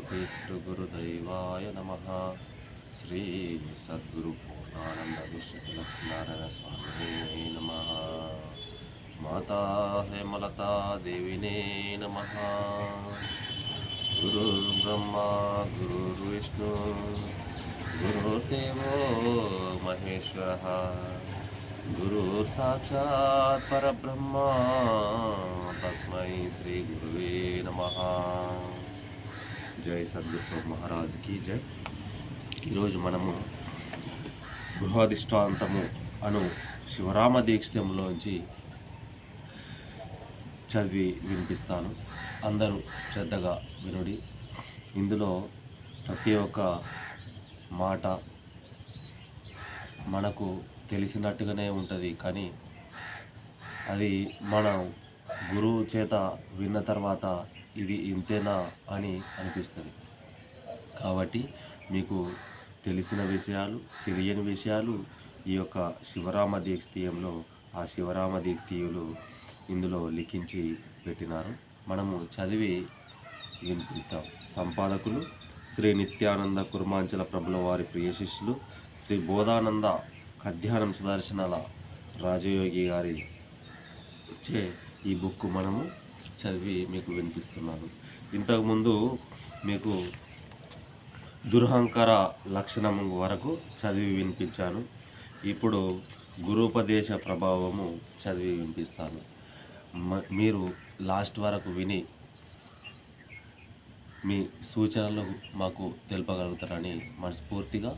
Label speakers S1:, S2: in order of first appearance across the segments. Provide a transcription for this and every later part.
S1: पितृगुरुदैवाय नमः। श्री सद्गुरु पूर्णानंद विश्व लक्ष्मीनारायण स्वामी नमः। माता हेमलता देवी नमः। गुरुर्ब्रह्मा गुरुर्विष्णु गुरुर्देवो महेश्वरः गुरुर्साक्षात् परब्रह्म तस्मै श्री गुरुवे नमः। जय सद्गुरु महाराज की जय। ఈరోజు మనము గృహాధిష్టాంతము అను శివరామ దీక్షలోంచి చదివి వినిపిస్తాను. అందరూ శ్రద్ధగా వినుడి. ఇందులో ప్రతి ఒక్క మాట మనకు తెలిసినట్టుగానే ఉంటుంది, కానీ అది మనం గురువు చేత విన్న తర్వాత ఇది ఇంతేనా అని అనిపిస్తుంది. కాబట్టి మీకు తెలిసిన విషయాలు, తెలియని విషయాలు ఈ యొక్క శివరామ దీక్షీయంలో ఆ శివరామ దీక్షీయులు ఇందులో లిఖించి పెట్టినారు. మనము చదివి వినిపిస్తాం. సంపాదకులు శ్రీ నిత్యానంద కుర్మాంచల ప్రభుల వారి ప్రియ శిష్యులు శ్రీ బోధానంద కధ్యానం సుదర్శనాల రాజయోగి గారి చే ఈ బుక్ మనము చదివి మీకు వినిపిస్తున్నాను. ఇంతకుముందు మీకు దురహంకార లక్షణం వరకు చదివి వినిపించాను. ఇప్పుడు గురూపదేశ ప్రభావము చదివి వినిపిస్తాను. మీరు లాస్ట్ వరకు విని మీ సూచనలు మాకు తెలుపగలుగుతారని మనస్ఫూర్తిగా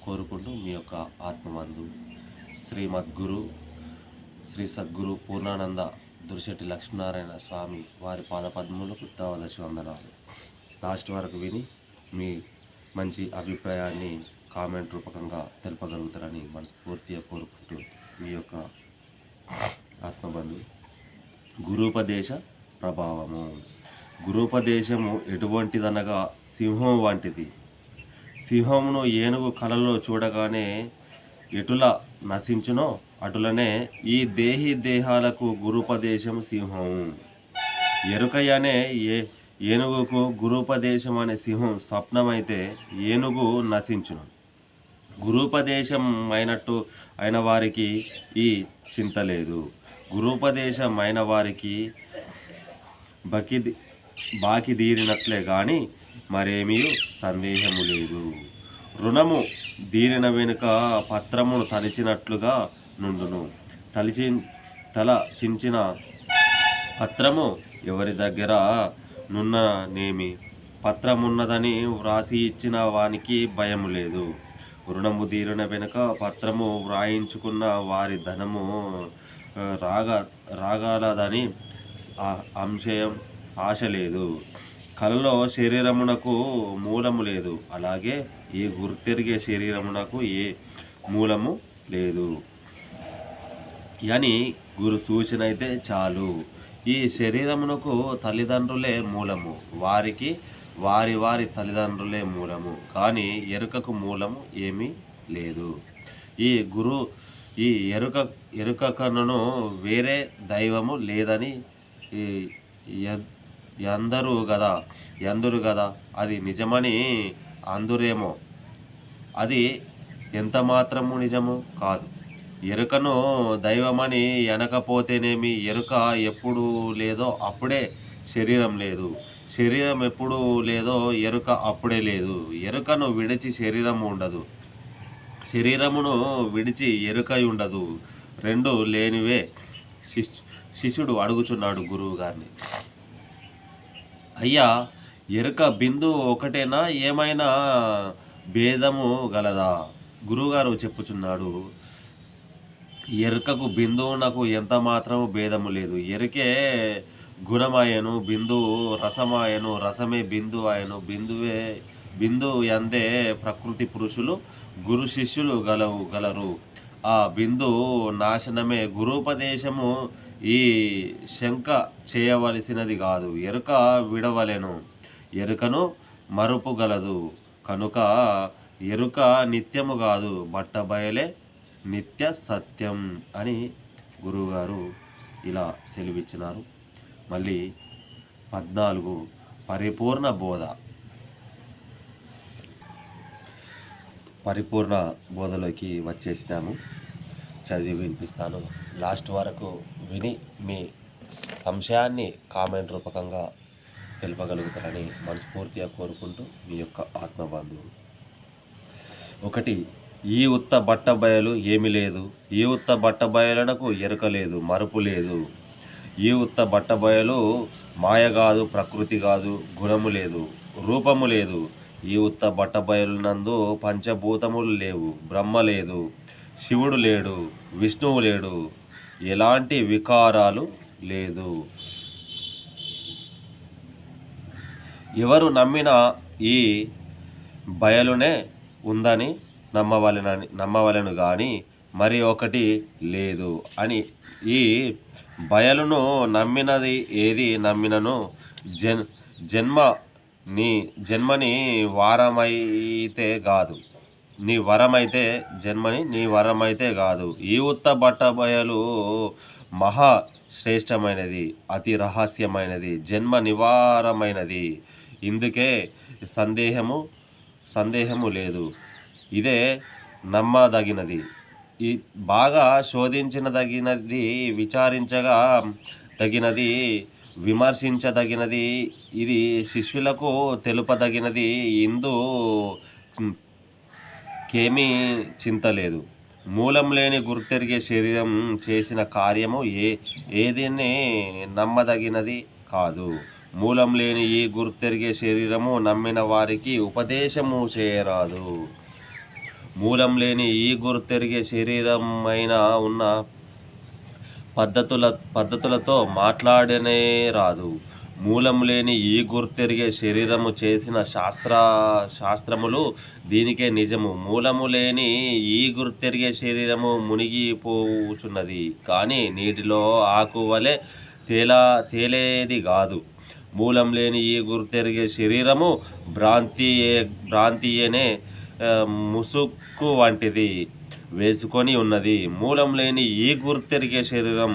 S1: కోరుకుంటూ మీ యొక్క ఆత్మబంధు శ్రీమద్గురు శ్రీ సద్గురు పూర్ణానంద దుర్శెట్టి లక్ష్మీనారాయణ స్వామి వారి పాదపద్మములకు ద్వాదశి వందనాలు. లాస్ట్ వరకు విని మీ మంచి అభిప్రాయాన్ని కామెంట్ రూపకంగా తెలుపగలుగుతారని మనస్ఫూర్తిగా కోరుకుంటూ మీ యొక్క ఆత్మబంధు. గురూపదేశ ప్రభావము. గురూపదేశము ఎటువంటిదనగా సింహం వంటిది. సింహమును ఏనుగు కలలో చూడగానే ఎటుల నశించునో అటులనే ఈ దేహాలకు గురూపదేశం సింహము. ఎరుకయ్యనే ఏనుగుకు గురూపదేశం అనే సింహం స్వప్నమైతే ఏనుగు నశించును. గురూపదేశం అయిన వారికి ఈ చింత లేదు. గురూపదేశం అయిన వారికి బాకి తీరినట్లే కానీ మరేమీ సందేహము లేదు. రుణము దీనిన వెనుక పత్రమును తలిచినట్లుగా నుండును. తల చించిన పత్రము ఎవరి దగ్గర నున్ననేమి పత్రమున్నదని వ్రాసి ఇచ్చిన వానికి భయము లేదు. రుణము తీరిన వెనుక పత్రము వ్రాయించుకున్న వారి ధనము రాగాలదని ఆశ లేదు. కలలో శరీరమునకు మూలము లేదు, అలాగే ఈ గుర్తెరిగే శరీరమునకు ఏ మూలము లేదు అని గురు సూచన అయితే చాలు. ఈ శరీరమునకు తల్లిదండ్రులే మూలము, వారికి వారి తల్లిదండ్రులే మూలము, కానీ ఎరుకకు మూలము ఏమీ లేదు. ఈ ఎరుకను వేరే దైవము లేదని ఎందురు గదా అది నిజమని అందురేమో, అది ఎంత మాత్రము నిజము కాదు. ఎరుకను దైవమని అనకపోతేనేమి, ఎరుక ఎప్పుడు లేదో అప్పుడే శరీరం లేదు, శరీరం ఎప్పుడు లేదో ఎరుక అప్పుడే లేదు. ఎరుకను విడిచి శరీరం ఉండదు, శరీరమును విడిచి ఎరుక ఉండదు, రెండు లేనివే. శిష్యుడు అడుగుచున్నాడు గురువు గారిని, అయ్యా ఎరుక బిందువు ఒకటేనా, ఏమైనా భేదము గలదా? గురువుగారు చెప్పుచున్నాడు, ఎరుకకు బిందువునకు ఎంత మాత్రము భేదము లేదు. ఎరుకే గుణమాయను, బిందువు రసమాయను, రసమే బిందువు ఆయను, బిందువు అందే ప్రకృతి పురుషులు గురు శిష్యులు గలరు. ఆ బిందువు నాశనమే గురూపదేశము. ఈ శంక చేయవలసినది కాదు, ఎరుక విడవలెను, ఎరుకను మరుపుగలదు కనుక ఎరుక నిత్యము కాదు, బట్టబయలే నిత్య సత్యం అని గురువుగారు ఇలా సెలవిచ్చినారు. మళ్ళీ 14 పరిపూర్ణ బోధ. పరిపూర్ణ బోధలోకి వచ్చేసినాము. చదివి వినిపిస్తాను. లాస్ట్ వరకు విని మీ సంశయాన్ని కామెంట్ రూపకంగా తెలుపగలుగుతారని మనస్ఫూర్తిగా కోరుకుంటూ మీ యొక్క ఆత్మబంధువు. 1. ఈ ఉత్త బట్టబయలు ఏమి లేదు, ఈ ఉత్త బట్టబయలునకు ఎరుక లేదు, మరుపు లేదు. ఈ ఉత్త బట్టబయలు మాయ కాదు, ప్రకృతి కాదు, గుణము లేదు, రూపము లేదు. ఈ ఉత్త బట్టబయలునందు పంచభూతములు లేవు, బ్రహ్మ లేదు, శివుడు లేడు, విష్ణువు లేడు, ఎలాంటి వికారాలు లేదు. ఎవరు నమ్మినా ఈ బయలునే ఉందని నమ్మవలెను కానీ మరి ఒకటి లేదు అని. ఈ బయలును నమ్మినది ఏది నమ్మినను జన్మని వారమైతే కాదు, నీ వరమైతే జన్మని నీ వరమైతే కాదు. ఈ ఉత్త బట్ట బయలు మహా శ్రేష్టమైనది, అతి రహస్యమైనది, జన్మ నివారమైనది. ఇందుకే సందేహము లేదు. ఇదే నమ్మదగినది, బాగా శోధించదగినది, విచారించగా తగినది, విమర్శించదగినది, ఇది శిష్యులకు తెలుపదగినది. ఇందుకేమీ చింత లేదు. మూలం లేని గుర్తెరిగే శరీరం చేసిన కార్యము ఏదైనా నమ్మదగినది కాదు. మూలం లేని ఈ గుర్తెరిగే శరీరము నమ్మిన వారికి ఉపదేశము చేయరాదు. మూలం లేని ఈ గుర్తెరిగే శరీరమైన ఉన్న పద్ధతులతో మాట్లాడనే రాదు. మూలం లేని ఈ గుర్తెరిగే శరీరము చేసిన శాస్త్రములు దీనికే నిజము. మూలము లేని ఈ గుర్తెరిగే శరీరము మునిగిపోచున్నది కానీ నీటిలో ఆకు వలె తేలేది కాదు. మూలం లేని ఈ గుర్తెరిగే శరీరము భ్రాంతియనే ముసుక్కు వంటిది వేసుకొని ఉన్నది. మూలం లేని ఈ గుర్తెరిగే శరీరం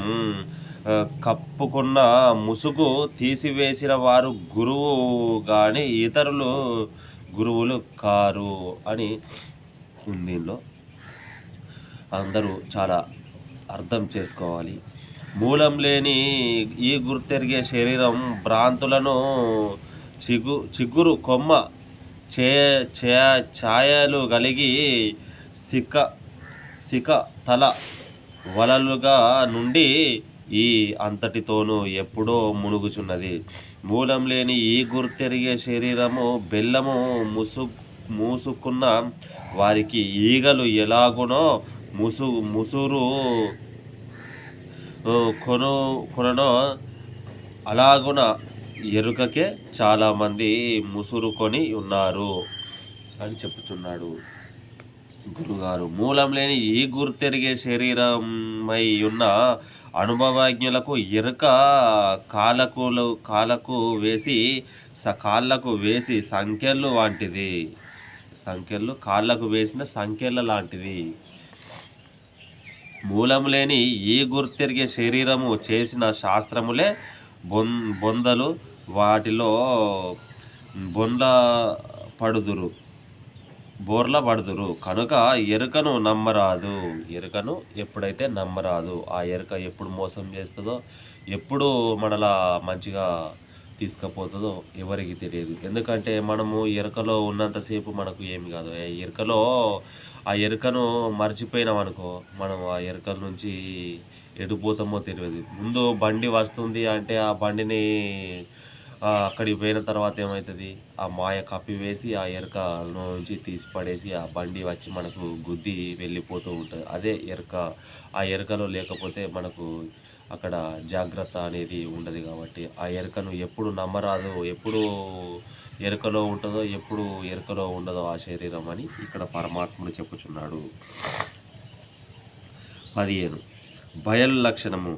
S1: కప్పుకున్న ముసుగు తీసివేసిన వారు గురువు కానీ ఇతరులు గురువులు కారు అని ఉంది. దీనిలో అందరూ చాలా అర్థం చేసుకోవాలి. మూలం లేని ఈ గుర్తెరిగే శరీరం భ్రాంతులను చిగురు కొమ్మ ఛాయలు కలిగి సిక తల వలలుగా నుండి ఈ అంతటితోనూ ఎప్పుడో మునుగుచున్నది. మూలం లేని ఈ గుర్తెరిగే శరీరము బెల్లము మూసుకున్న వారికి ఈగలు ఎలాగునో ముసురు కొననో అలాగున ఎరుకకే చాలామంది ముసురుకొని ఉన్నారు అని చెప్తున్నాడు గురుగారు. మూలం లేని ఈ గుర్తెరిగే శరీరమై ఉన్న అనుభవజ్ఞులకు ఎరుక కాళ్ళకు వేసి సంఖ్యలు వంటిది. కాళ్ళకు వేసిన సంఖ్యల లాంటిది. మూలం లేని ఈ గుర్తెరిగే శరీరము చేసిన శాస్త్రములే బొందలు, వాటిలో బోర్ల పడుదురు కనుక ఎరుకను నమ్మరాదు. ఎరుకను ఎప్పుడైతే నమ్మరాదు, ఆ ఎరుక ఎప్పుడు మోసం చేస్తుందో, ఎప్పుడు మనలా మంచిగా తీసుకుపోతుందో ఎవరికి తెలియదు. ఎందుకంటే మనము ఎరుకలో ఉన్నంతసేపు మనకు ఏమి కాదు. ఆ ఎరుకను మర్చిపోయినాం అనుకో, మనం ఆ ఎరుకల నుంచి ఎడిపోతామో తెలియదు. ముందు బండి వస్తుంది అంటే ఆ బండిని అక్కడికి పోయిన తర్వాత ఏమవుతుంది, ఆ మాయ కప్పివేసి ఆ ఎరుక నుంచి తీసి పడేసి ఆ బండి వచ్చి మనకు గుద్ది వెళ్ళిపోతూ ఉంటుంది. అదే ఎరుక. ఆ ఎరుకలో లేకపోతే మనకు అక్కడ జాగ్రత్త అనేది ఉండదు. కాబట్టి ఆ ఎరుకను ఎప్పుడు నమ్మరాదు. ఎప్పుడు ఎరుకలో ఉంటుందో, ఎప్పుడు ఎరుకలో ఉండదో ఆ శరీరం అని ఇక్కడ పరమాత్ముడు చెప్పుచున్నాడు. 15 బయలు లక్షణము.